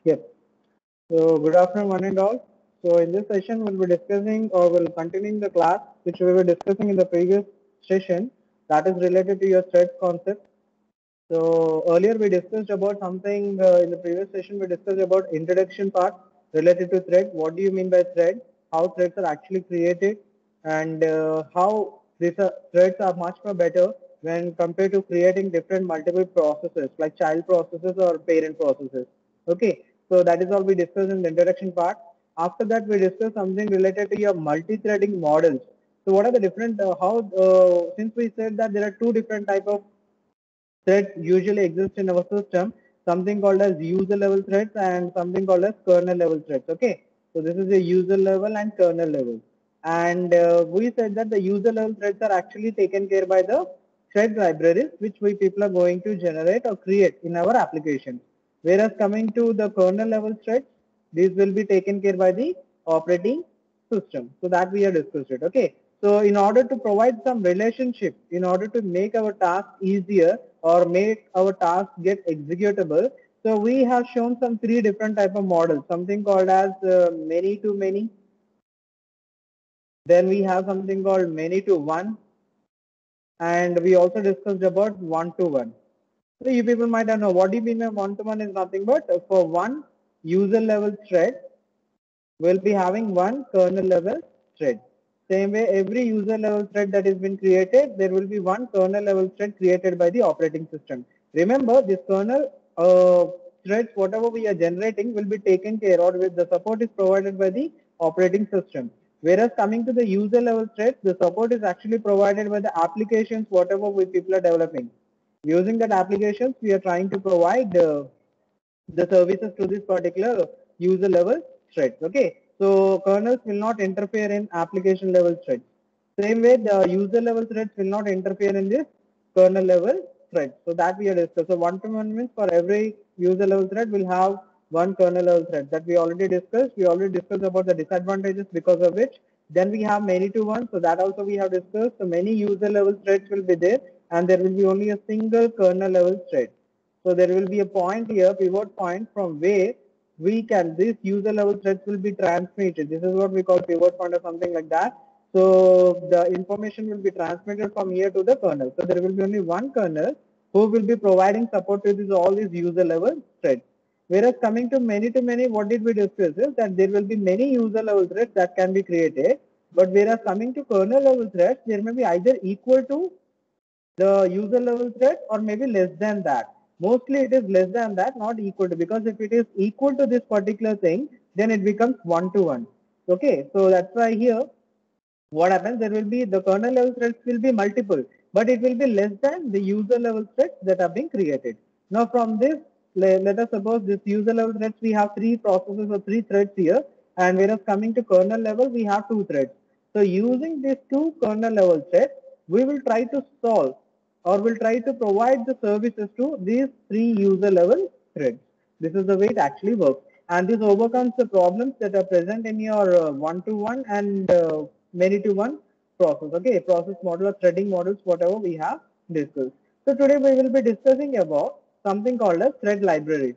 Yes. So good afternoon, one and all. So in this session, we'll be discussing or we'll continuing the class which we were discussing in the previous session that is related to your thread concept. So earlier we discussed about something in the previous session. We discussed about introduction part related to thread. What do you mean by thread? How threads are actually created, and how these threads are much more better when compared to creating different multiple processes like child processes or parent processes. Okay, so that is all we discussed in the introduction part. After that, we discussed something related to your multi-threading models. So what are the different since we said that there are two different type of threads usually exist in our system, something called as user level threads and something called as kernel level threads. Okay, so this is the user level and kernel level. And we said that the user level threads are actually taken care by the thread libraries which we people are going to generate or create in our applications. Whereas coming to the kernel level threads, these will be taken care by the operating system. So that we have discussed it. Okay. So in order to provide some relationship, in order to make our task easier or make our task get executable, so we have shown some three different type of models, something called as many to many. Then we have something called many to one, and we also discussed about one to one. So you people might not know what do you mean by one to one is nothing but for one user level thread, we'll be having one kernel level thread. Same way, every user level thread that has been created, there will be one kernel level thread created by the operating system. Remember, this kernel threads, whatever we are generating, will be taken care of with the support is provided by the operating system. Whereas coming to the user level threads, the support is actually provided by the applications, whatever we people are developing. Using that applications, we are trying to provide the services to this particular user level threads. Okay, so kernels will not interfere in application level threads. Same way, the user level threads will not interfere in this kernel level thread. So that we have discussed. So one to one means for every user level thread will have one kernel level thread that we already discussed. We already discussed about the disadvantages because of which. Then we have many to one. So that also we have discussed. So many user level threads will be there, and there will be only a single kernel level thread. So there will be a point here, pivot point from where we can, this user level threads will be transmitted. This is what we call pivot point or something like that. So the information will be transmitted from here to the kernel. So there will be only one kernel who will be providing support to all these user level threads. Whereas coming to many, what did we discuss is that there will be many user level threads that can be created. But whereas coming to kernel level threads, there may be either equal to the user level thread or maybe less than that. Mostly it is less than that, not equal to, because if it is equal to this particular thing, then it becomes one to one. Okay, so that's why here what happens, there will be the kernel level threads will be multiple, but it will be less than the user level threads that are being created. Now from this, let us suppose this user level threads, we have three processes or three threads here, and whereas coming to kernel level, we have two threads. So using these two kernel level threads, we will try to solve or will try to provide the services to these three user level threads. This is the way it actually works. And this overcomes the problems that are present in your one-to-one and many-to-one process. Okay, process model or threading models, whatever we have discussed. So today we will be discussing about something called as thread libraries.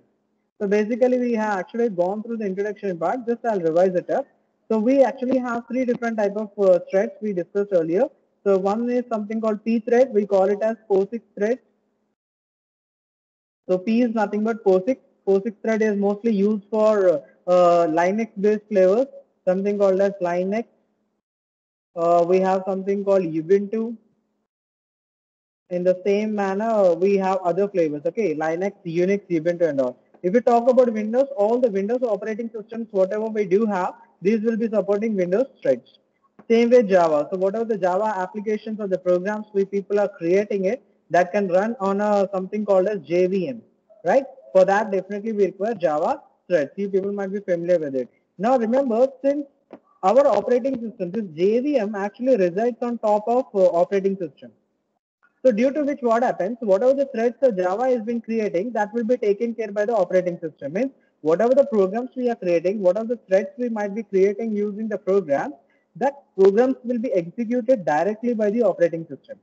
So basically we have actually gone through the introduction part. Just I'll revise it up. So we actually have three different type of threads we discussed earlier. So one is something called P thread. We call it as POSIX thread. So P is nothing but POSIX. POSIX thread is mostly used for Linux based flavors, something called as Linux. We have something called Ubuntu. In the same manner, we have other flavors, okay, Linux, Unix, Ubuntu and all. If we talk about Windows, all the Windows operating systems, whatever we do have, these will be supporting Windows threads. Same with Java. So whatever the Java applications or the programs we people are creating it, that can run on a something called as JVM, right? For that, definitely we require Java threads. You people might be familiar with it. Now remember, since our operating system, this JVM actually resides on top of operating system. So due to which what happens, whatever the threads the Java has been creating, that will be taken care by the operating system. Means whatever the programs we are creating, whatever the threads we might be creating using the program, that programs will be executed directly by the operating system.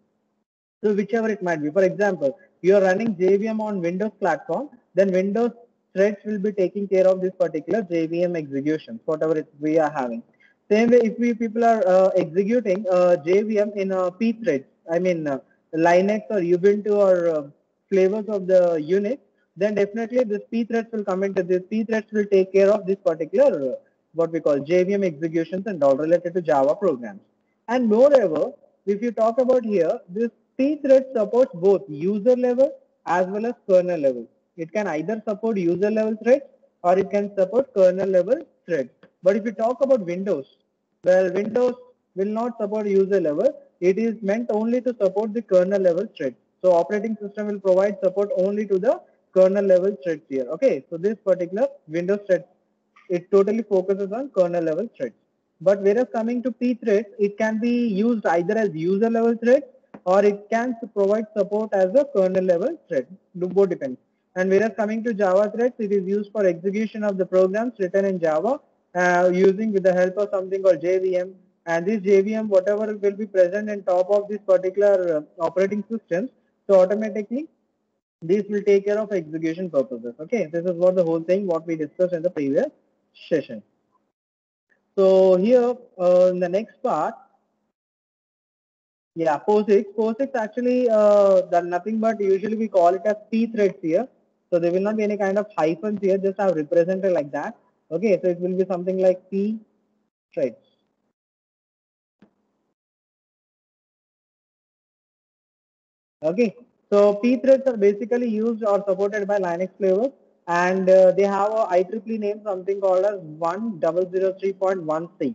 So whichever it might be. For example, you are running JVM on Windows platform, then Windows threads will be taking care of this particular JVM execution, whatever we are having. Same way, if we people are executing JVM in P threads, I mean Linux or Ubuntu or flavors of the Unix, then definitely this P threads will come into this. P threads will take care of this particular what we call JVM executions and all related to Java programs. And moreover, if you talk about here, this P thread supports both user level as well as kernel level. It can either support user level threads or it can support kernel level threads. But if you talk about Windows, well, Windows will not support user level. It is meant only to support the kernel level threads. So operating system will provide support only to the kernel level threads here. Okay, so this particular Windows thread, it totally focuses on kernel level threads. But whereas coming to P threads, it can be used either as user level thread or it can provide support as a kernel level thread. Both depends. And whereas coming to Java threads, it is used for execution of the programs written in Java using with the help of something called JVM. And this JVM, whatever will be present in top of this particular operating system, so automatically this will take care of execution purposes. Okay, this is what the whole thing what we discussed in the previous session. So here in the next part, yeah, POSIX. POSIX actually done nothing but usually we call it as P threads here. So there will not be any kind of hyphens here, just have represented like that. Okay, so it will be something like P threads. Okay, so P threads are basically used or supported by Linux flavors, and they have a IEEE name something called as 1003.1c.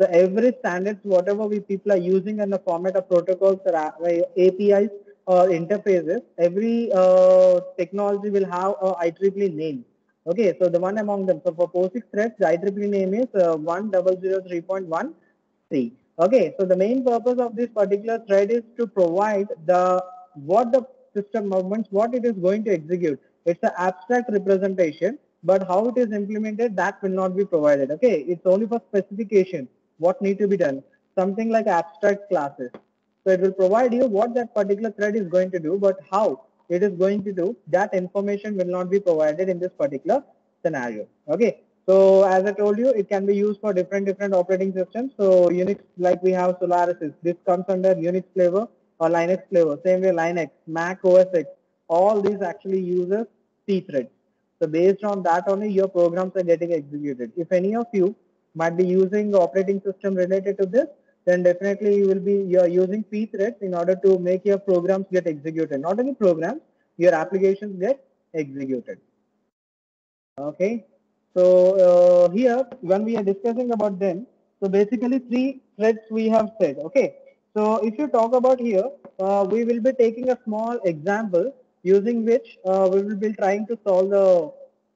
So every standards, whatever we people are using in the format of protocols or APIs or interfaces, every technology will have a IEEE name. Okay, so the one among them. So for POSIX threads, the IEEE name is 1003.1c. Okay, so the main purpose of this particular thread is to provide the what the system movements, what it is going to execute. It's an abstract representation, but how it is implemented, that will not be provided. Okay, it's only for specification, what need to be done, something like abstract classes. So it will provide you what that particular thread is going to do, but how it is going to do, that information will not be provided in this particular scenario. Okay. So as I told you, it can be used for different operating systems. So Unix, like we have Solaris, this comes under Unix flavor or Linux flavor. Same way Linux, Mac OS X, all these actually uses C threads. So based on that only your programs are getting executed. If any of you might be using the operating system related to this, then definitely you're using P threads in order to make your programs get executed. Not only programs, your applications get executed. Okay. So here when we are discussing about them, so basically three threads we have said. Okay. So if you talk about here, we will be taking a small example using which we will be trying to solve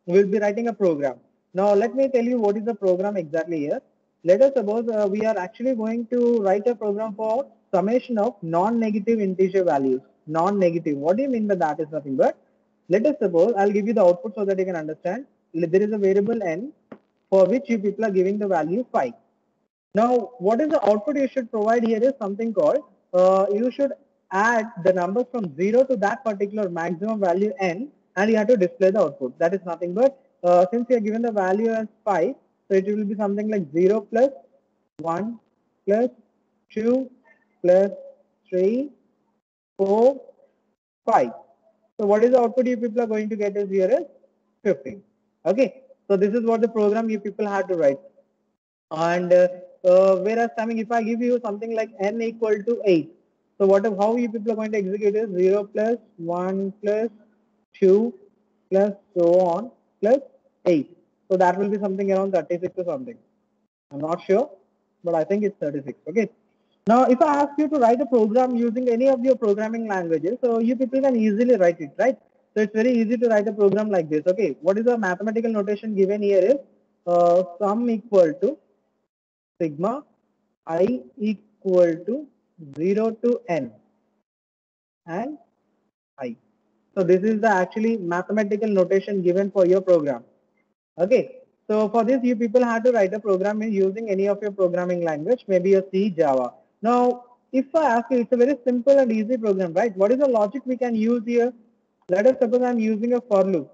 we will be writing a program. Now let me tell you what is the program exactly here. Let us suppose we are actually going to write a program for summation of non-negative integer values. Non-negative. What do you mean by that is nothing but, let us suppose, I'll give you the output so that you can understand. There is a variable n for which you people are giving the value 5. Now, what is the output you should provide here is something called, you should add the numbers from 0 to that particular maximum value n, and you have to display the output. That is nothing but, since you are given the value as 5, so it will be something like 0 plus 1 plus 2 plus 3, 4, 5. So what is the output you people are going to get is here is 15. Okay. So this is what the program you people had to write. And whereas coming, if I give you something like n equal to 8, so how you people are going to execute is 0 plus 1 plus 2 plus so on plus 8. So that will be something around 36 or something. I'm not sure, but I think it's 36. Okay. Now, if I ask you to write a program using any of your programming languages, so you people can easily write it, right? So it's very easy to write a program like this. Okay. What is the mathematical notation given here is sum equal to sigma I equal to 0 to n and I. So this is the actually mathematical notation given for your program. Okay. So for this, you people have to write a program using any of your programming language, maybe a C, Java. Now, if I ask you, it's a very simple and easy program, right? What is the logic we can use here? Let us suppose I'm using a for loop.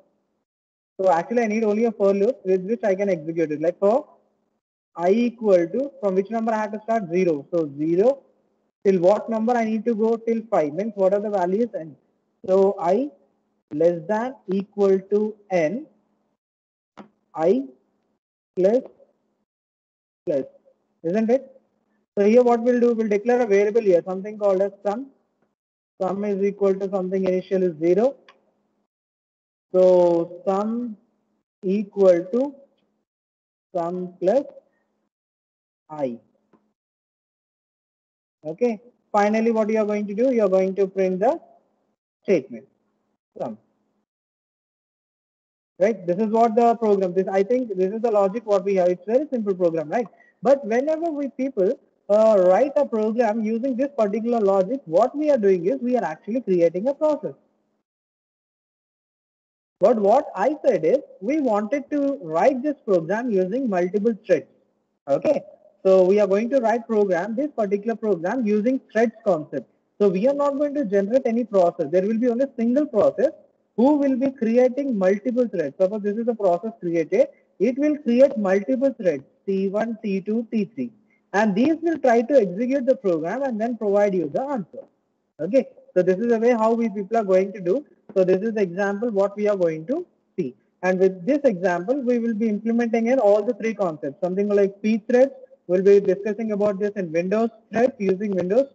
So actually I need only a for loop with which I can execute it. Like for I equal to, from which number I have to start? 0. So 0 till what number I need to go? Till 5. Means what are the values? N. So I less than equal to n, I plus plus, isn't it? So here what we'll do, we'll declare a variable here, something called as sum. Sum is equal to something initial is 0. So sum equal to sum plus I. Okay. Finally, what you are going to do, you are going to print the statement sum. Right? This is what the program. This, I think this is the logic what we have. It's very simple program, right? But whenever we people write a program using this particular logic, what we are doing is we are actually creating a process. But what I said is we wanted to write this program using multiple threads. Okay. So we are going to write this particular program using threads concept. So we are not going to generate any process. There will be only a single process who will be creating multiple threads. Suppose this is a process created. It will create multiple threads, T1, T2, T3. And these will try to execute the program and then provide you the answer. Okay, so this is the way how we people are going to do. So this is the example what we are going to see. And with this example, we will be implementing in all the three concepts. Something like pthreads, we'll be discussing about this in Windows threads using Windows,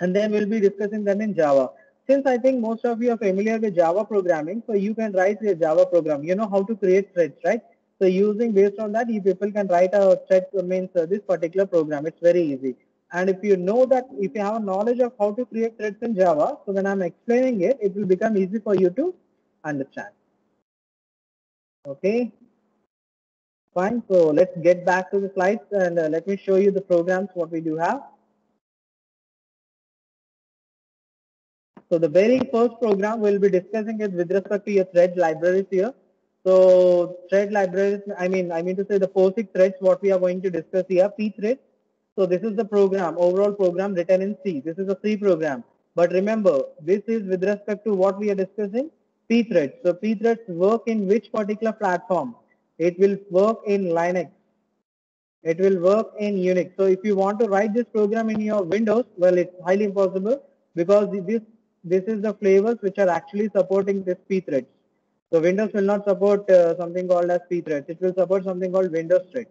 and then we'll be discussing them in Java. Since I think most of you are familiar with Java programming, so you can write a Java program. You know how to create threads, right? So using based on that, you people can write a thread means this particular program. It's very easy. And if you know that, if you have a knowledge of how to create threads in Java, so when I'm explaining it, it will become easy for you to understand. Okay, fine. So let's get back to the slides and let me show you the programs what we do have. So the very first program we'll be discussing is with respect to your thread libraries here. So thread libraries, I mean to say the POSIX threads, what we are going to discuss here, pthread. So this is the program, overall program written in C. This is a C program. But remember, this is with respect to what we are discussing, pthreads. So pthreads work in which particular platform? It will work in Linux. It will work in Unix. So if you want to write this program in your Windows, well, it's highly impossible because this is the flavors which are actually supporting this pthreads. So Windows will not support something called as pthreads. It will support something called Windows threads.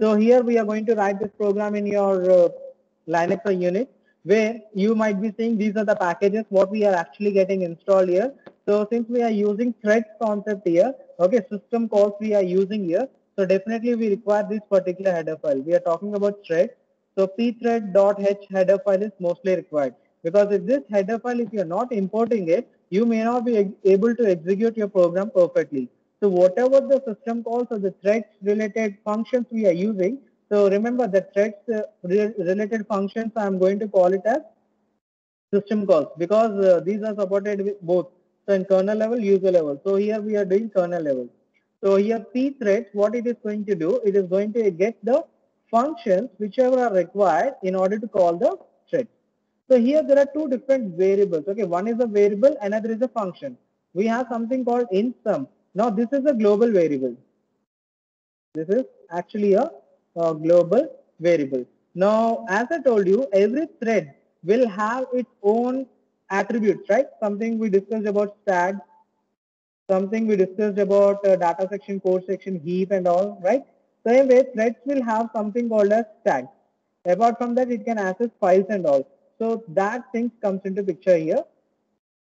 So here we are going to write this program in your Linux or Unix, where you might be seeing these are the packages what we are actually getting installed here. So since we are using threads concept here, okay, system calls we are using here. So definitely we require this particular header file. We are talking about threads. So pthread.h header file is mostly required, because if this header file, if you are not importing it, you may not be able to execute your program perfectly. So whatever the system calls or the threads related functions we are using, so remember the threads related functions I am going to call it as system calls, because these are supported with both. So in kernel level, user level. So here we are doing kernel level. So here pthreads, what it is going to do, it is going to get the functions whichever are required in order to call the thread. So here there are two different variables. Okay, one is a variable, another is a function. We have something called in_sum. Now this is a global variable. This is actually a global variable. Now, as I told you, every thread will have its own attributes, right? Something we discussed about stack, something we discussed about data section, code section, heap and all, right? Same way, threads will have something called as tags. Apart from that, it can access files and all. So that thing comes into picture here.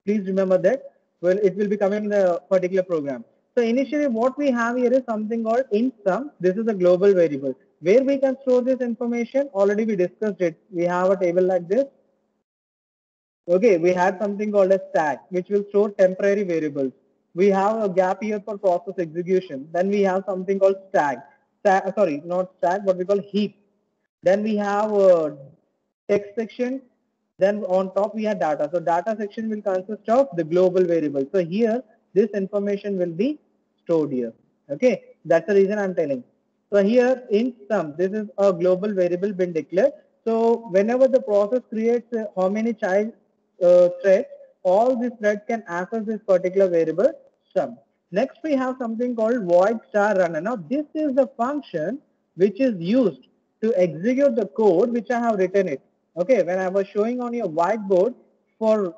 Please remember that. Well, it will be coming in the particular program. So initially what we have here is something called in_sum. This is a global variable. Where we can store this information, already we discussed it. We have a table like this. Okay, we had something called a stack, which will store temporary variables. We have a gap here for process execution. Then we have something called sorry, not stack, what we call heap. Then we have a text section. Then on top we have data. So data section will consist of the global variable. So here this information will be stored here. Okay, that's the reason I'm telling. So here in_sum, this is a global variable been declared. So whenever the process creates how many child threads, all these threads can access this particular variable sum. Next, we have something called void star runner. Now, this is the function which is used to execute the code which I have written it. Okay, when I was showing on your whiteboard for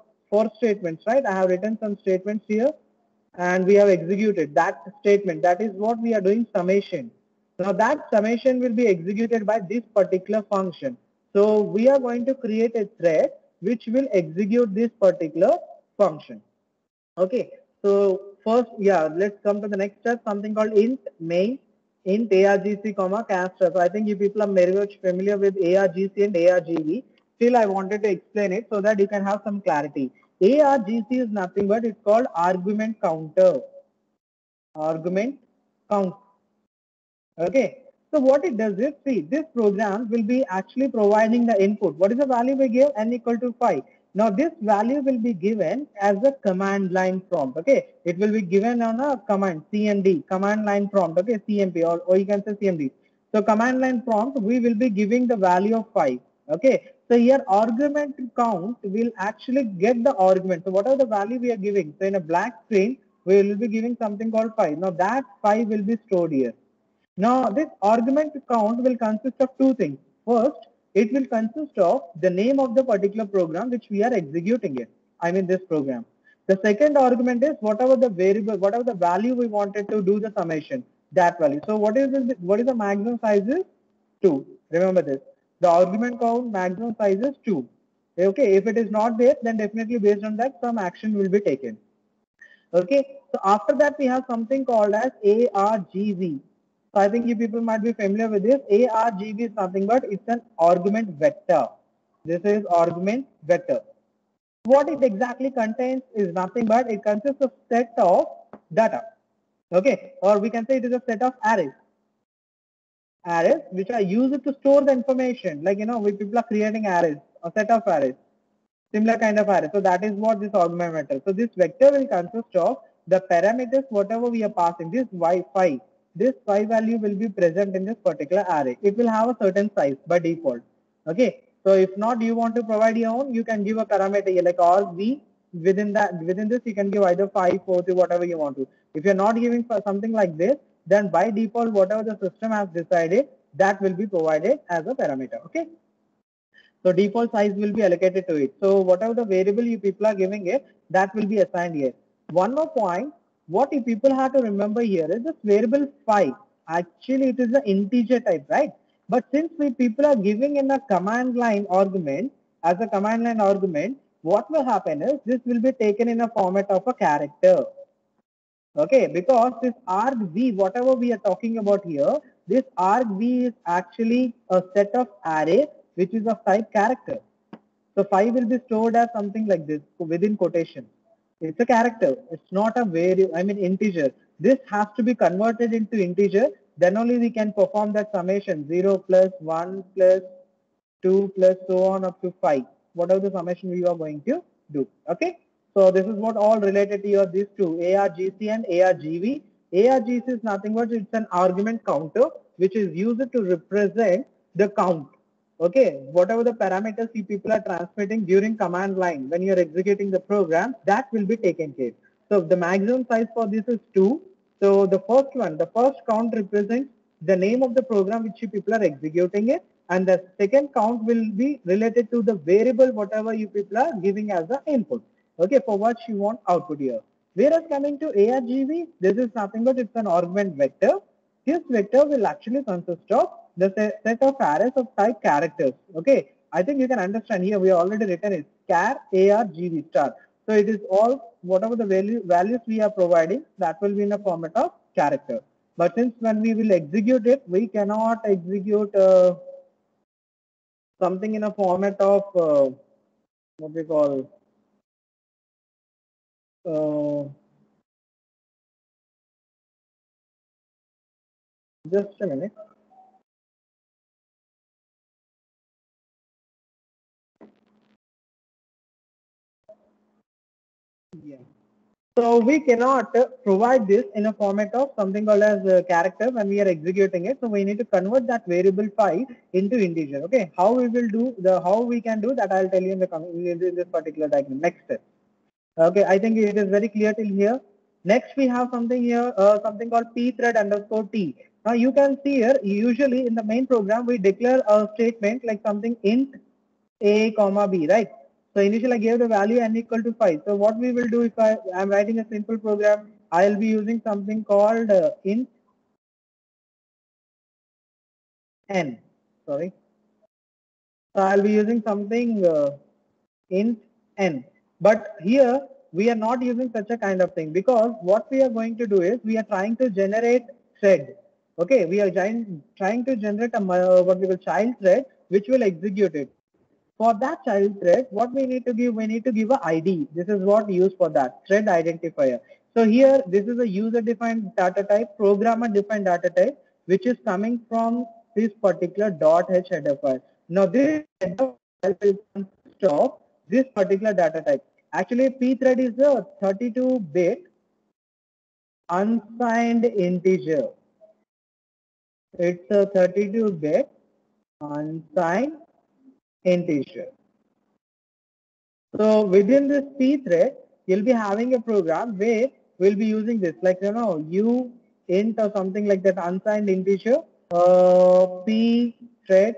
statements, right? I have written some statements here and we have executed that statement. That is what we are doing, summation. Now that summation will be executed by this particular function. So we are going to create a thread which will execute this particular function. Okay, so first, yeah, let's come to the next step, something called int main, int argc comma cast. So I think you people are very much familiar with argc and argv. Still, I wanted to explain it so that you can have some clarity. Argc is nothing but it's called argument counter. Argument count. Okay. So what it does is, see, this program will be actually providing the input. What is the value we give? N equal to 5. Now this value will be given as a command line prompt. Okay. It will be given on a command, CMD, command line prompt. Okay. CMP or you can say CMD. So command line prompt, we will be giving the value of 5. Okay. So here argument count will actually get the argument. So whatever the value we are giving, so in a black screen, we will be giving something called 5. Now that 5 will be stored here. Now, this argument count will consist of two things. First, it will consist of the name of the particular program which we are executing it. I mean this program. The second argument is whatever the variable, whatever the value we wanted to do the summation, that value. So what is this, what is the maximum size is 2. Remember this. The argument count maximum size is 2. Okay, if it is not there, then definitely based on that some action will be taken. Okay, so after that we have something called as ARGV. So I think you people might be familiar with this. ARGV is nothing but it's an argument vector. This is argument vector. What it exactly contains is nothing but it consists of set of data. Okay, or we can say it is a set of arrays. Arrays which are used to store the information. Like we people are creating arrays, a set of arrays. Similar kind of array. So that is what this argument vector. So this vector will consist of the parameters whatever we are passing. This y5, this y value will be present in this particular array. It will have a certain size by default. Okay. So if not you want to provide your own, you can give a parameter here like argv. Within this you can give either 5, 4, 3, whatever you want to. If you're not giving for something like this, then by default whatever the system has decided, that will be provided as a parameter. Okay. So default size will be allocated to it. So whatever the variable you people are giving it, that will be assigned here. One more point, what you people have to remember here is this variable 5. Actually, it is an integer type, right? But since we people are giving in a command line argument, as a command line argument, what will happen is this will be taken in a format of a character. Okay, because this argv, whatever we are talking about here, this argv is actually a set of array which is of type character. So 5 will be stored as something like this within quotation. It's a character. It's not a variable, I mean integer. This has to be converted into integer. Then only we can perform that summation 0 plus 1 plus 2 plus so on up to 5. Whatever the summation we are going to do. Okay. So this is what all related to your these two, ARGC and ARGV. ARGC is nothing but it's an argument counter which is used to represent the count. Okay, whatever the parameters you people are transmitting during command line when you are executing the program, that will be taken care. So the maximum size for this is 2. So the first one, the first count represents the name of the program which you people are executing it, and the second count will be related to the variable whatever you people are giving as the input. Okay, for what you want output here. Whereas coming to ARGV, this is nothing but it's an argument vector. This vector will actually consist of the set of arrays of type characters. Okay, I think you can understand here we already written it char argv star. So it is all whatever the values we are providing, that will be in a format of character. But since when we will execute it, we cannot execute something in a format of what we call just a minute. Yeah. So we cannot provide this in a format of something called as character when we are executing it. So we need to convert that variable 5 into integer. Okay, how we will do how we can do that, I'll tell you in the in this particular diagram. Next step. Okay, I think it is very clear till here. Next, we have something here, something called pthread underscore t. Now you can see here, usually in the main program, we declare a statement like something int a comma b, right? So initially I gave the value n equal to 5. So what we will do if I am writing a simple program, I'll be using something called int n. Sorry. So I'll be using something int n. But here we are not using such a kind of thing, because what we are going to do is we are trying to generate thread. Okay, we are trying to generate a what we call child thread which will execute it. For that child thread, what we need to give? We need to give a ID. This is what used for that thread identifier. So here, this is a user-defined data type, programmer-defined data type, which is coming from this particular .h header file. Now this header file will consist of this particular data type. Actually, pthread is a 32-bit unsigned integer. It's a 32-bit unsigned integer. So within this pthread, you'll be having a program where we'll be using this, like, u int or something like that, unsigned integer, pthread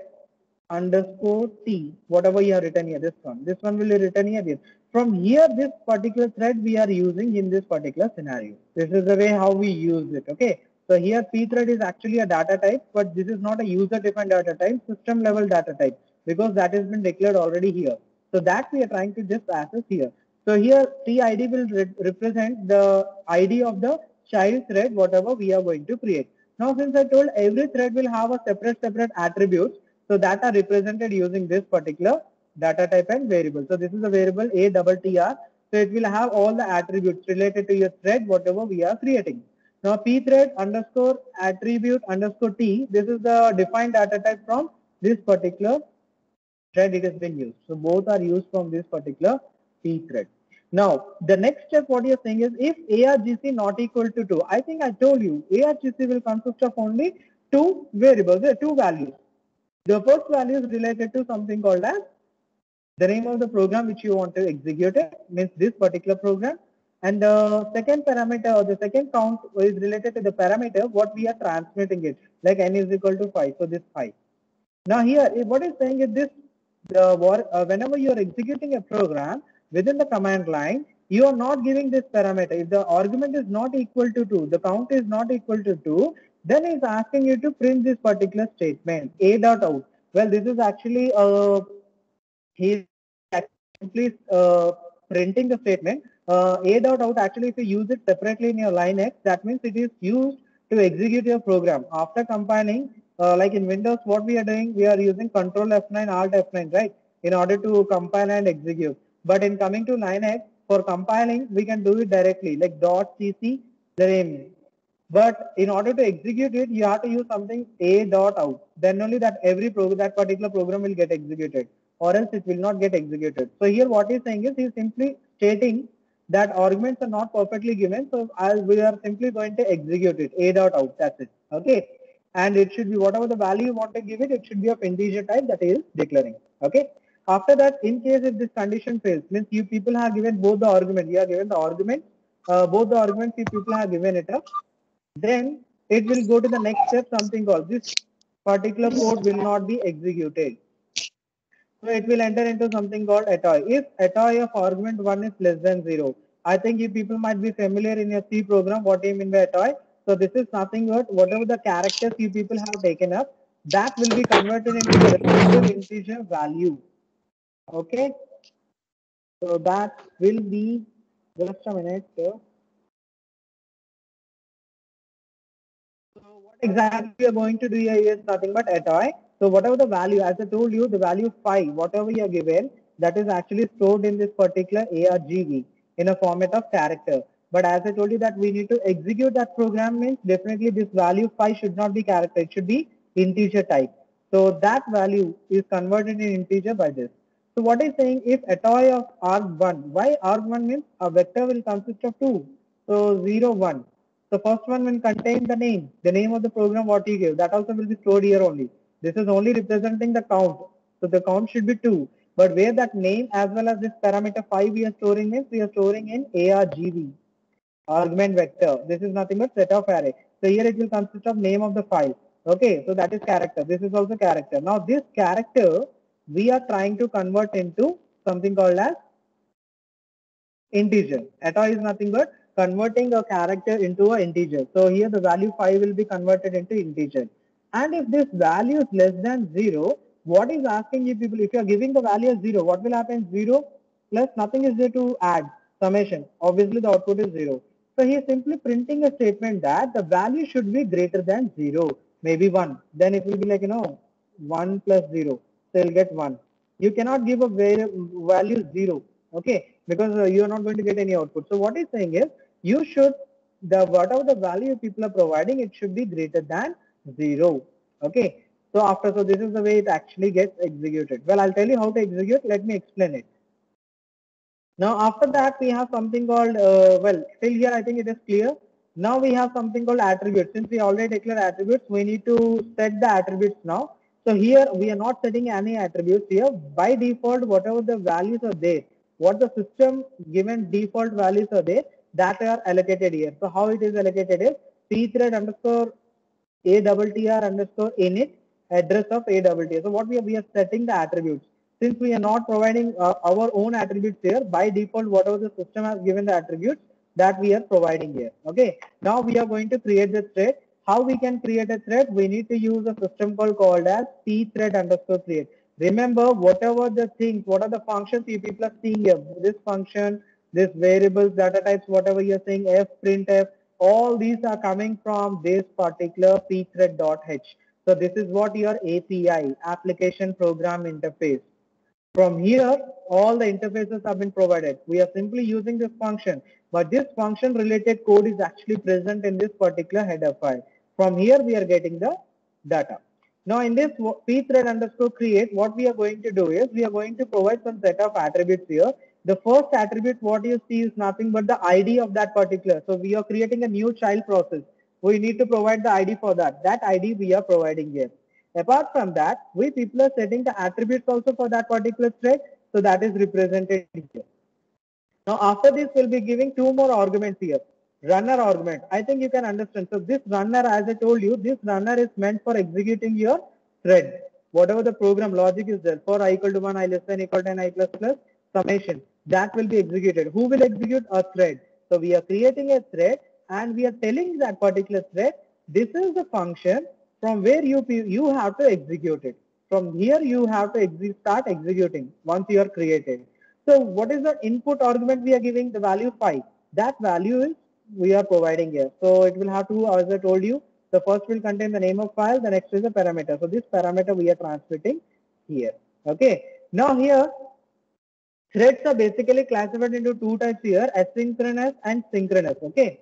underscore t, whatever you have written here, this one will be written here. From here, this particular thread we are using in this particular scenario. This is the way how we use it. Okay. So here pthread is actually a data type, but this is not a user defined data type, system level data type, because that has been declared already here. So that we are trying to just access here. So here TID will represent the ID of the child thread, whatever we are going to create. Now since I told every thread will have a separate attributes, so that are represented using this particular data type and variable. So this is a variable a_tr. So it will have all the attributes related to your thread, whatever we are creating. Now pthread underscore attribute underscore t, this is the defined data type from this particular thread it has been used. So both are used from this particular pthread. Now the next step what you're saying is if argc not equal to 2, I think I told you argc will consist of only two variables, two values. The first value is related to something called as the name of the program which you want to execute it, means this particular program, and the second parameter or the second count is related to the parameter what we are transmitting it, like n is equal to 5, so this 5. Now here, what is saying is this, whenever you are executing a program within the command line, you are not giving this parameter. If the argument is not equal to 2, the count is not equal to 2, then it's asking you to print this particular statement, a.out. Well, this is actually he is simply printing the statement. A.out, actually if you use it separately in your Linux, that means it is used to execute your program. After compiling, like in Windows, what we are doing, we are using Control F9, Alt F9, right, in order to compile and execute. But in coming to Linux, for compiling, we can do it directly, like .cc, the name. But in order to execute it, you have to use something a.out. Then only that that particular program will get executed, or else it will not get executed. So here what he's saying is he's simply stating that arguments are not perfectly given. So we are simply going to execute it a.out. That's it. Okay. And it should be whatever the value you want to give it, it should be of integer type that is declaring. Okay. After that, in case if this condition fails, means you people have given both the argument, you have given the argument, both the arguments you people have given it up, then it will go to the next step, something called this particular code will not be executed. So it will enter into something called atoi. If atoi of argument 1 is less than 0, I think you people might be familiar in your C program what do you mean by atoi. So this is nothing but whatever the characters you people have taken up, that will be converted into the respective integer value. Okay. So that will be, just a minute. So what exactly we are going to do here is nothing but atoi. So whatever the value, as I told you, the value 5, whatever you are given, that is actually stored in this particular argv in a format of character. But as I told you that we need to execute that program, means definitely this value 5 should not be character, it should be integer type. So that value is converted in integer by this. So what is saying, if atoi of arg1, why arg1 means a vector will consist of 2. So 0, 1. The first one will contain the name of the program what you give. That also will be stored here only. This is only representing the count. So the count should be 2. But where that name as well as this parameter 5 we are storing means we are storing in argv. argument vector. This is nothing but set of array. So here it will consist of name of the file. Okay, so that is character. This is also character. Now this character we are trying to convert into something called as integer. Eta is nothing but converting a character into an integer. So here the value 5 will be converted into integer. And if this value is less than 0, what is asking you people, if you are giving the value as 0, what will happen? 0 plus nothing is there to add, summation. Obviously the output is 0. So he is simply printing a statement that the value should be greater than 0, maybe 1. Then it will be like, 1 plus 0. So you'll get 1. You cannot give a value 0, okay, because you are not going to get any output. So what he's saying is you should, the whatever the value people are providing, it should be greater than 0, okay. So after, so this is the way it actually gets executed. Well, I'll tell you how to execute. Let me explain it. Now after that we have something called, well, till here I think it is clear. Now we have something called attributes. Since we already declared attributes, we need to set the attributes now. So here we are not setting any attributes here. By default, whatever the values are there, what the system given default values are there, that are allocated here. So how it is allocated is pthread underscore a_tr underscore init address of a_tr. So what we are setting the attributes. Since we are not providing our own attributes here, by default, whatever the system has given the attributes, that we are providing here. Okay. Now we are going to create the thread. How we can create a thread? We need to use a system called as pthread underscore create. Remember, whatever the things, what are the functions you people are seeing here? This function, this variables, data types, whatever you're saying, f, printf, all these are coming from this particular pthread.h. So this is what your API, application program interface. From here, all the interfaces have been provided. We are simply using this function, but this function related code is actually present in this particular header file. From here, we are getting the data. Now in this pthread underscore create, what we are going to do is we are going to provide some set of attributes here. The first attribute what you see is nothing but the ID of that particular. So we are creating a new child process. We need to provide the ID for that. That ID we are providing here. Apart from that, we people are setting the attributes also for that particular thread. So that is represented here. Now after this, we'll be giving two more arguments here. Runner argument. I think you can understand. So this runner, as I told you, this runner is meant for executing your thread. Whatever the program logic is there for I equal to 1, I less than equal to n, I plus plus summation. That will be executed. Who will execute? A thread. So we are creating a thread and we are telling that particular thread, this is the function from where you have to execute it. From here you have to start executing once you are created. So what is the input argument we are giving? The value 5. That value is we are providing here. So it will have to, as I told you, the first will contain the name of file, the next is the parameter. So this parameter we are transmitting here. Okay. Now here, threads are basically classified into two types here, asynchronous and synchronous. Okay.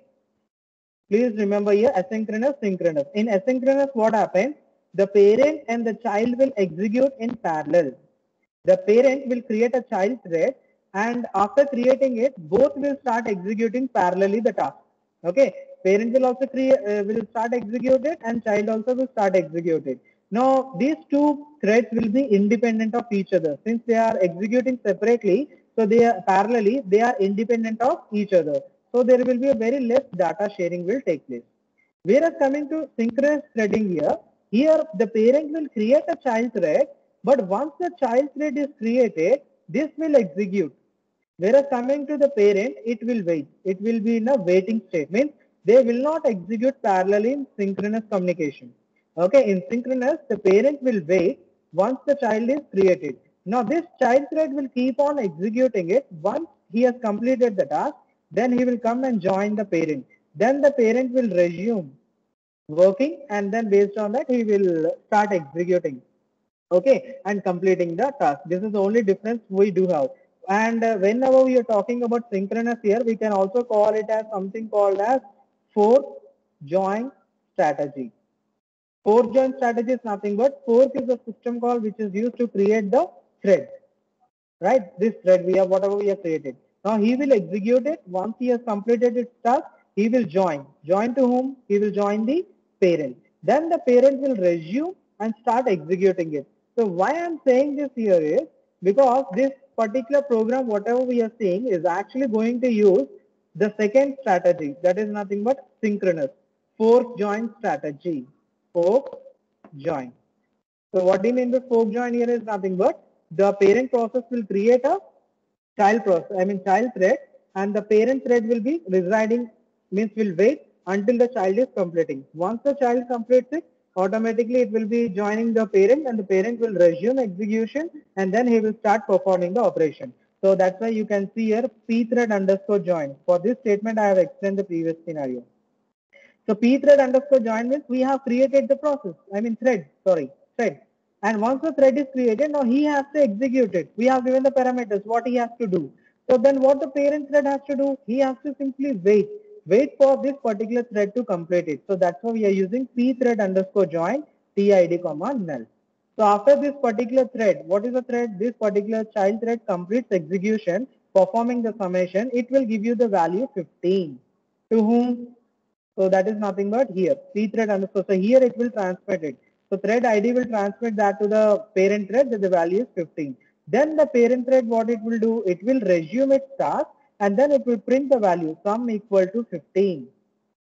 Please remember here, asynchronous, synchronous. In asynchronous, what happens? The parent and the child will execute in parallel. The parent will create a child thread and after creating it, both will start executing parallelly the task. Okay. Parent will also will start execute it and child also will start execute it. Now these two threads will be independent of each other. Since they are executing separately, so they are parallelly, they are independent of each other. So there will be a very less data sharing will take place. Whereas coming to synchronous threading here the parent will create a child thread, but once the child thread is created, this will execute. Whereas coming to the parent, it will wait. It will be in a waiting state. Means they will not execute parallelly in synchronous communication. Okay, in synchronous, the parent will wait once the child is created. Now this child thread will keep on executing it. Once he has completed the task, then he will come and join the parent. Then the parent will resume working and then based on that he will start executing, okay, and completing the task. This is the only difference we do have. And whenever we are talking about synchronous here, we can also call it as something called as fork join strategy. Fork join strategy is nothing but fork is a system call which is used to create the thread, right? This thread we have whatever we have created. Now he will execute it. Once he has completed its task, he will join. Join to whom? He will join the parent. Then the parent will resume and start executing it. So why I'm saying this here is because this particular program, whatever we are seeing, is actually going to use The second strategy, that is nothing but synchronous fork join strategy. Fork join. So what do you mean by fork join here is nothing but the parent process will create a child process, child thread, and the parent thread will be residing, means will wait until the child is completing. Once the child completes it, automatically it will be joining the parent and the parent will resume execution and then he will start performing the operation. So that's why you can see here pthread underscore join. For this statement, I have explained the previous scenario. So pthread underscore join means we have created the process, thread. And once the thread is created, now he has to execute it. We have given the parameters, what he has to do. So then what the parent thread has to do, he has to simply wait for this particular thread to complete it. So that's why we are using pthread underscore join tid comma null. So after this particular thread, what is the thread? This particular child thread completes execution, performing the summation. It will give you the value 15. To whom? So that is nothing but here, pthread underscore. So here it will transmit it. So thread ID will transmit that to the parent thread that the value is 15. Then the parent thread, what it will do, it will resume its task and then it will print the value sum equal to 15.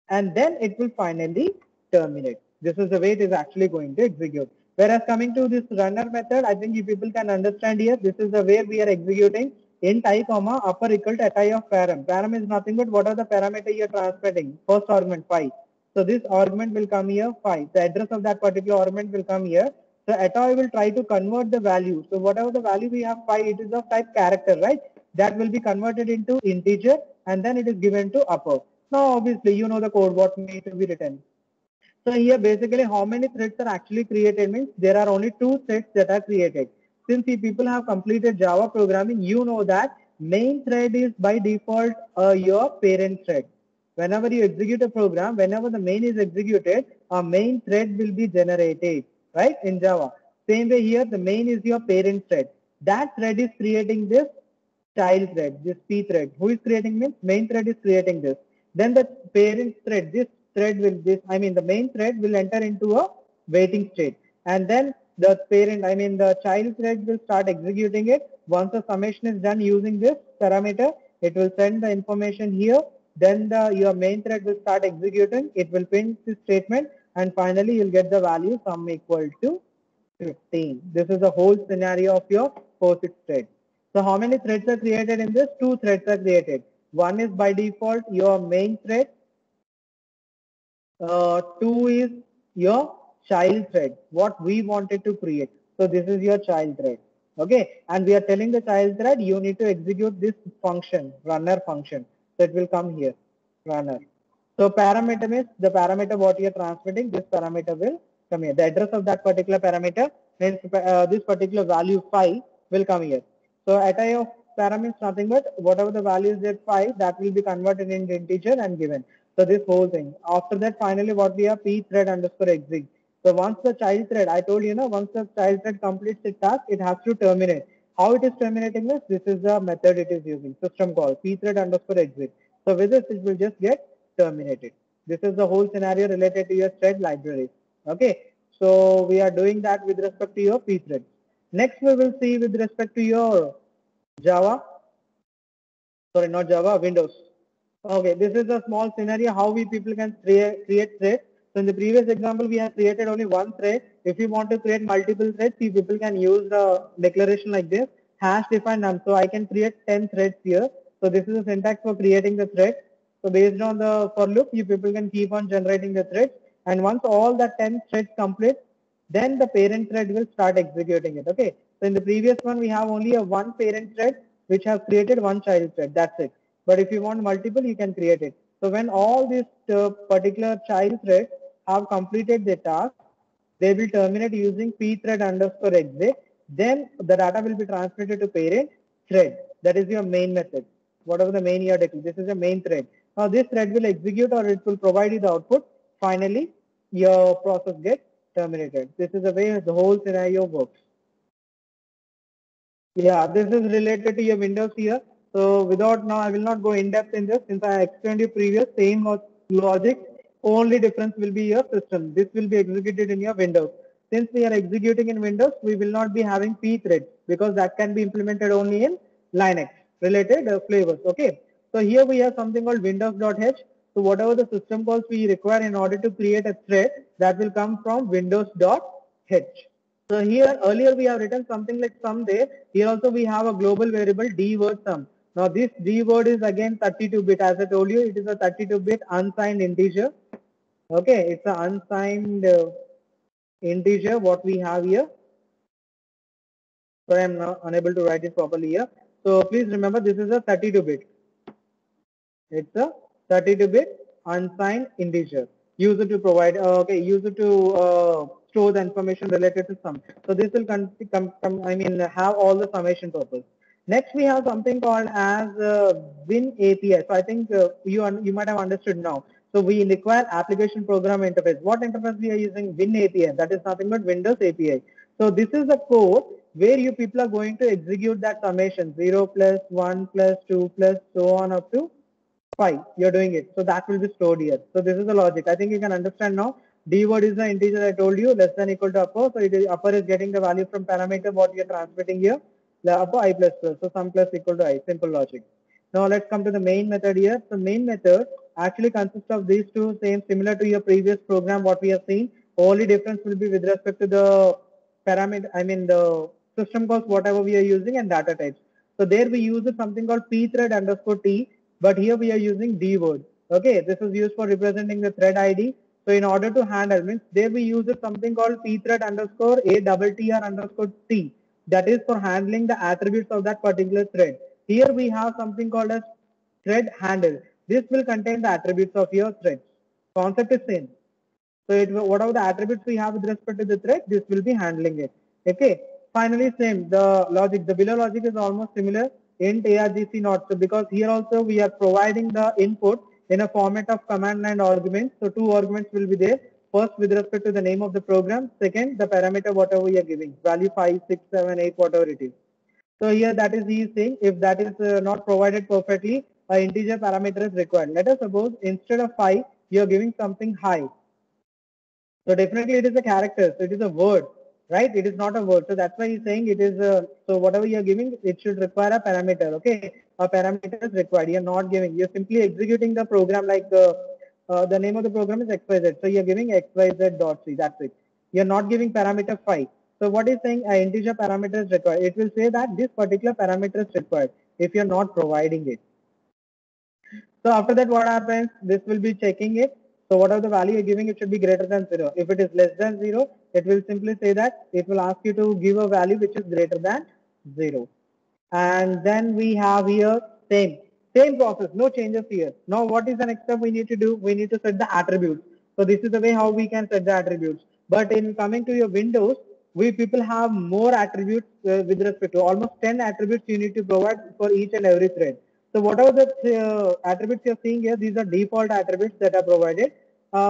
And then it will finally terminate. This is the way it is actually going to execute. Whereas coming to this runner method, I think you people can understand here, this is the way we are executing int I comma upper equal to at I of param. Param is nothing but what are the parameter you are transmitting? First argument 5. So this argument will come here 5. The address of that particular argument will come here. So at I will try to convert the value. So whatever the value we have 5, it is of type character, right? That will be converted into integer and then it is given to upper. Now obviously you know the code what needs to be written. So here basically how many threads are actually created means there are only 2 threads that are created. Since you people have completed Java programming, you know that main thread is by default your parent thread. Whenever you execute a program, whenever the main is executed, a main thread will be generated, right, in Java. Same way here, the main is your parent thread. That thread is creating this child thread, this pthread. Who is creating means main thread is creating this. Then the parent thread, the main thread will enter into a waiting state. And then the the child thread will start executing it. Once the summation is done using this parameter, it will send the information here. Then your main thread will start executing. It will print this statement and finally you'll get the value sum equal to 15. This is the whole scenario of your POSIX thread. So how many threads are created in this? 2 threads are created. One is by default your main thread. 2 is your child thread, what we wanted to create. So this is your child thread. Okay, and we are telling the child thread you need to execute this function, runner function. So it will come here, runner. So parameter means the parameter what you are transmitting, this parameter will come here. The address of that particular parameter means this particular value 5 will come here. So at I of param is nothing but whatever the value is at 5, that will be converted into integer and given. So this whole thing. After that, finally what we have pthread underscore exit. So once the child thread, I told you, once the child thread completes its task, it has to terminate. How it is terminating this is the method it is using, system call pthread underscore exit. So with this, it will just get terminated. This is the whole scenario related to your thread library. Okay, so we are doing that with respect to your pthread. Next, we will see with respect to your Java. Sorry, not Java, Windows. Okay, this is a small scenario how we people can create threads. So in the previous example, we have created only one thread. If you want to create multiple threads, you people can use the declaration like this, hash define none. So I can create 10 threads here. So this is the syntax for creating the thread. So based on the for loop, you people can keep on generating the threads. And once all the 10 threads complete, then the parent thread will start executing it. Okay. So in the previous one, we have only a one parent thread which have created one child thread. That's it. But if you want multiple, you can create it. So when all these particular child threads have completed their task, they will terminate using pthread underscore exit. Then the data will be transmitted to parent thread. That is your main method. Whatever the main you are taking, this is a main thread. Now this thread will execute or it will provide you the output. Finally, your process gets terminated. This is the way the whole scenario works. Yeah, this is related to your Windows here. So without now, I will not go in depth in this since I explained you previous same logic. Only difference will be your system. This will be executed in your Windows. Since we are executing in Windows, we will not be having pthread because that can be implemented only in Linux related flavors. Okay. So here we have something called windows.h. So whatever the system calls we require in order to create a thread, that will come from windows.h. So here earlier we have written something like sum there. Here also we have a global variable d word sum. Now this d word is again 32-bit. As I told you, it is a 32-bit unsigned integer. Okay, it's an unsigned integer what we have here. Sorry, I'm not unable to write it properly here. So please remember this is a 32-bit. It's a 32-bit unsigned integer. Use it to provide, use it to store the information related to sum. So this will have all the summation purpose. Next, we have something called as Win API. So I think you might have understood now. So we require application program interface. What interface we are using? Win API. That is nothing but Windows API. So this is the code where you people are going to execute that summation 0 plus 1 plus 2 plus so on up to 5. You're doing it. So that will be stored here. So this is the logic. I think you can understand now. D word is the integer I told you, less than equal to upper. So it is upper is getting the value from parameter what you're transmitting here. The upper I plus plus. So sum plus equal to I. Simple logic. Now let's come to the main method here. So main method actually consists of these two similar to your previous program what we have seen. Only difference will be with respect to the parameter, the system calls whatever we are using and data types. So there we use something called pthread underscore t, but here we are using d word. Okay, this is used for representing the thread ID. So in order to handle means there we use something called pthread underscore a double tr underscore t. That is for handling the attributes of that particular thread. Here we have something called as thread handle. This will contain the attributes of your thread. Concept is same. So whatever the attributes we have with respect to the thread, this will be handling it. Okay. Finally, same. The logic, the below logic is almost similar. Int argc not. So because here also we are providing the input in a format of command line arguments. So two arguments will be there. First, with respect to the name of the program. Second, the parameter whatever we are giving. Value 5, 6, 7, 8, whatever it is. So here that is he is saying if that is not provided perfectly, an integer parameter is required. Let us suppose instead of 5, you are giving something high. So definitely it is a character. So it is a word, right? It is not a word. So that's why he's saying it is so whatever you are giving, it should require a parameter. Okay, a parameter is required. You are not giving. You are simply executing the program like the name of the program is XYZ. So you are giving XYZ.c. That's it. You are not giving parameter 5. So what is saying an integer parameter is required? It will say that this particular parameter is required if you are not providing it. So after that, what happens? This will be checking it. So whatever the value you're giving, it should be greater than 0. If it is less than 0, it will simply say that it will ask you to give a value which is greater than 0. And then we have here same process, no changes here. Now what is the next step we need to do? We need to set the attributes. So this is the way how we can set the attributes. But in coming to your Windows, we people have more attributes with respect to almost 10 attributes you need to provide for each and every thread. So whatever the attributes you're seeing here, these are default attributes that are provided.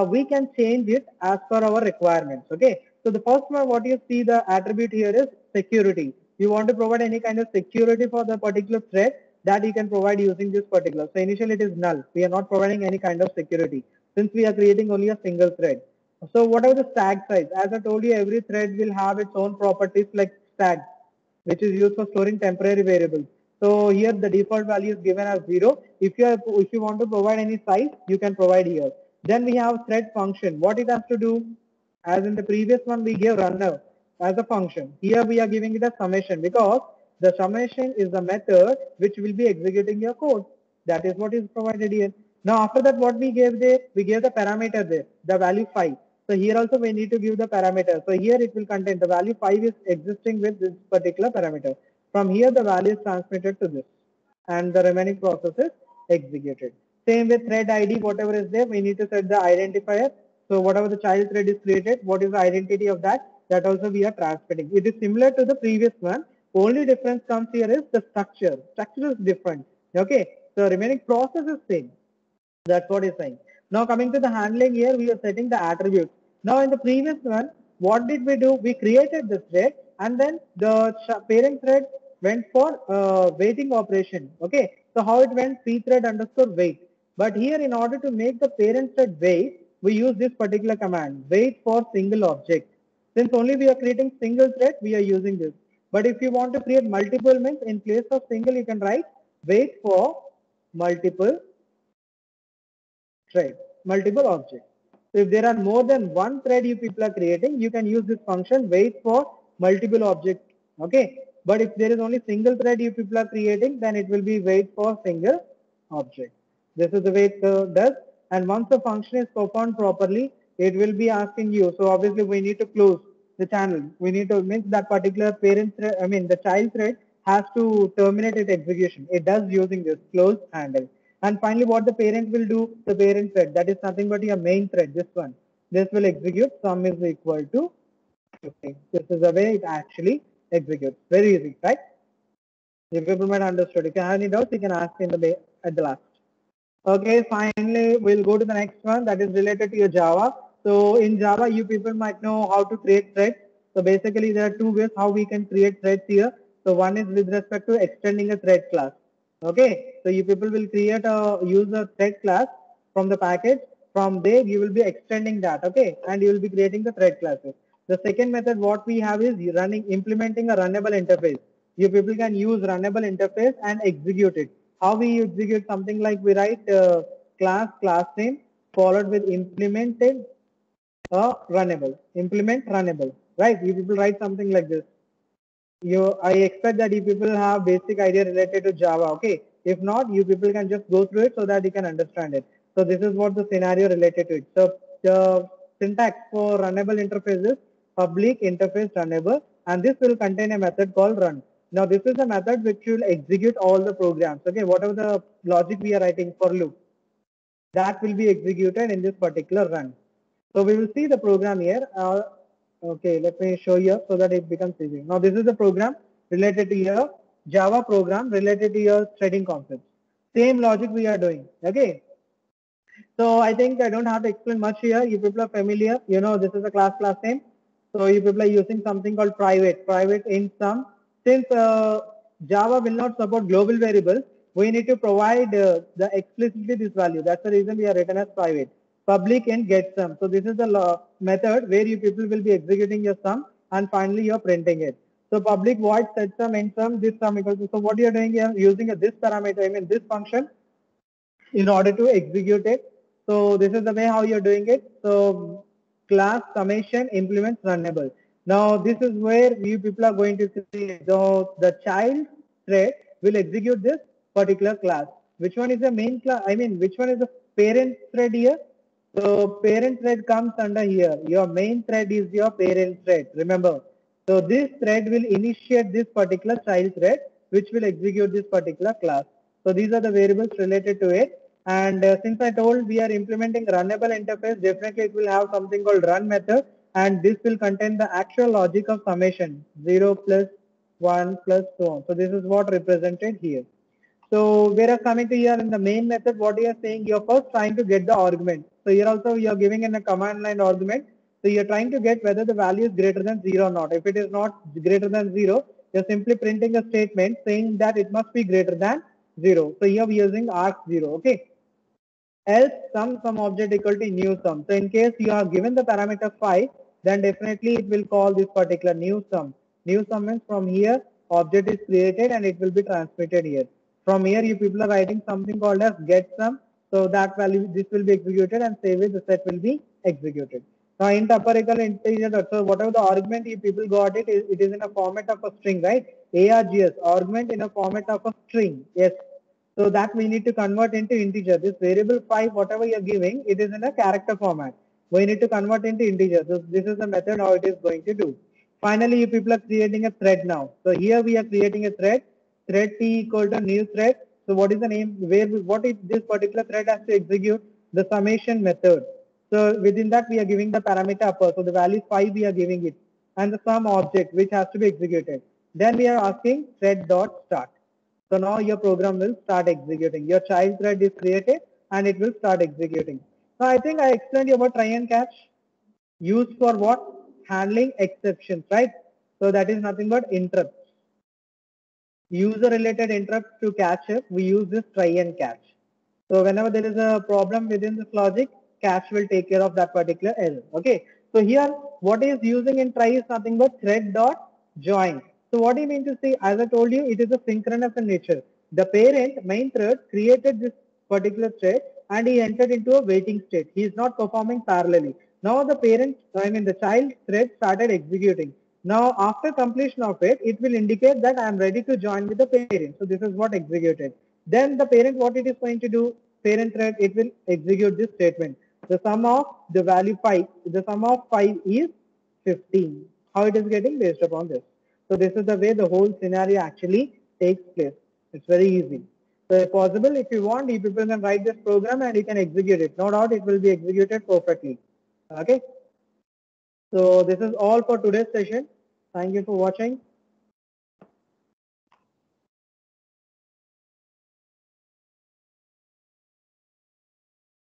We can change it as per our requirements. Okay. So the first one, what you see the attribute here is security. You want to provide any kind of security for the particular thread that you can provide using this particular. So initially it is null. We are not providing any kind of security since we are creating only a single thread. So what are the stack size? As I told you, every thread will have its own properties like stack, which is used for storing temporary variables. So here the default value is given as 0. If you want to provide any size, you can provide here. Then we have thread function. What it has to do? As in the previous one, we gave runner as a function. Here we are giving it a summation because the summation is the method which will be executing your code. That is what is provided here. Now after that, what we gave there? We gave the parameter there, the value 5. So here also we need to give the parameter. So here it will contain the value 5 is existing with this particular parameter. From here the value is transmitted to this and the remaining process is executed. Same with thread ID, whatever is there, we need to set the identifier. So whatever the child thread is created, what is the identity of that? That also we are transmitting. It is similar to the previous one. Only difference comes here is the structure. Structure is different. Okay. So remaining process is same. That's what it's saying. Now coming to the handling here, we are setting the attributes. Now in the previous one, what did we do? We created the thread and then the parent thread went for waiting operation. Okay. So how it went? Pthread underscore wait. But here in order to make the parent thread wait, we use this particular command, wait for single object. Since only we are creating single thread, we are using this. But if you want to create multiple means in place of single, you can write wait for multiple threads, multiple objects. So if there are more than one thread you people are creating, you can use this function wait for multiple objects. Okay. But if there is only single thread you people are creating, then it will be wait for single object. This is the way it does. And once the function is performed properly, it will be asking you. So obviously we need to close the channel. We need to means that particular parent thread, I mean the child thread has to terminate its execution. It does using this close handle. And finally, what the parent will do, the parent thread, that is nothing but your main thread, this one. This will execute sum is equal to 50. This is the way it actually executes. Very easy, right? If people might understood. If you have any doubts, you can ask in the at the last. Okay, finally, we'll go to the next one that is related to your Java. So in Java, you people might know how to create threads. So basically, there are two ways how we can create threads here. So one is with respect to extending a thread class. Okay, so you people will create a user thread class from the package. From there, you will be extending that. Okay, and you will be creating the thread classes. The second method, what we have is implementing a runnable interface. You people can use runnable interface and execute it. How we execute something like we write class name followed with implemented runnable, implement runnable, right? You people write something like this. I expect that you people have basic idea related to Java. Okay, if not, you people can just go through it so that you can understand it. So this is what the scenario related to it. So the syntax for runnable interface is public interface runnable, and this will contain a method called run. Now this is a method which will execute all the programs. Okay, whatever the logic we are writing for loop, that will be executed in this particular run. So we will see the program here. Okay, let me show you so that it becomes easy. Now this is the program related to your Java program related to your threading concepts. Same logic we are doing. Okay. So I think I don't have to explain much here. You people are familiar. You know this is a class name. So you people are using something called private int sum. Since Java will not support global variables, we need to provide the explicitly this value. That's the reason we are written as private. Public int get sum. So this is the method where you people will be executing your sum and finally you're printing it. So public void set sum int sum this sum equals to. So what you are doing here using this parameter, I mean this function in order to execute it. So this is the way how you're doing it. So class summation implements runnable. Now this is where you people are going to see the child thread will execute this particular class. Which one is the main class? I mean, which one is the parent thread here? So parent thread comes under here. Your main thread is your parent thread. Remember. So this thread will initiate this particular child thread, which will execute this particular class. So these are the variables related to it. And since I told we are implementing runnable interface, definitely it will have something called run method, and this will contain the actual logic of summation 0 plus 1 plus so on. So this is what represented here. So whereas coming to here in the main method, what you are saying, you're first trying to get the argument. So here also you're giving in a command line argument. So you're trying to get whether the value is greater than 0 or not. If it is not greater than 0, you're simply printing a statement saying that it must be greater than 0. So here we're using arg0. Okay. Else some object equal to new sum. So in case you are given the parameter 5, then definitely it will call this particular new sum. New sum means from here object is created and it will be transmitted here. From here you people are writing something called as get sum. So that value this will be executed and save it, the set will be executed. Now int upper equal integer. So whatever the argument you people got it is in a format of a string, right? ARGS argument in a format of a string. Yes. So that we need to convert into integer. This variable 5, whatever you're giving, it is in a character format. We need to convert into integer. So this is the method how it is going to do. Finally, you people are creating a thread now. So here we are creating a thread. Thread T equal to new thread. So what is the name? What is this particular thread has to execute? The summation method. So within that we are giving the parameter upper. So the value 5 we are giving it. And the sum object which has to be executed. Then we are asking thread dot start. So now your program will start executing. Your child thread is created and it will start executing. So I think I explained you about try and catch. Used for what? Handling exceptions, right? So that is nothing but interrupts. User related interrupts to catch it, we use this try and catch. So whenever there is a problem within this logic, catch will take care of that particular error. Okay. So here what is using in try is nothing but thread dot join. So what do you mean to say? As I told you, it is a synchronous in nature. The parent main thread created this particular thread and he entered into a waiting state. He is not performing parallelly. Now the parent, the child thread started executing. Now after completion of it, it will indicate that I am ready to join with the parent. So this is what executed. Then the parent, what it is going to do, parent thread, it will execute this statement. The sum of the value 5, the sum of 5 is 15. How it is getting based upon this. So this is the way the whole scenario actually takes place. It's very easy. So if possible, if you want, you people can write this program and you can execute it. No doubt it will be executed perfectly. Okay. So this is all for today's session. Thank you for watching.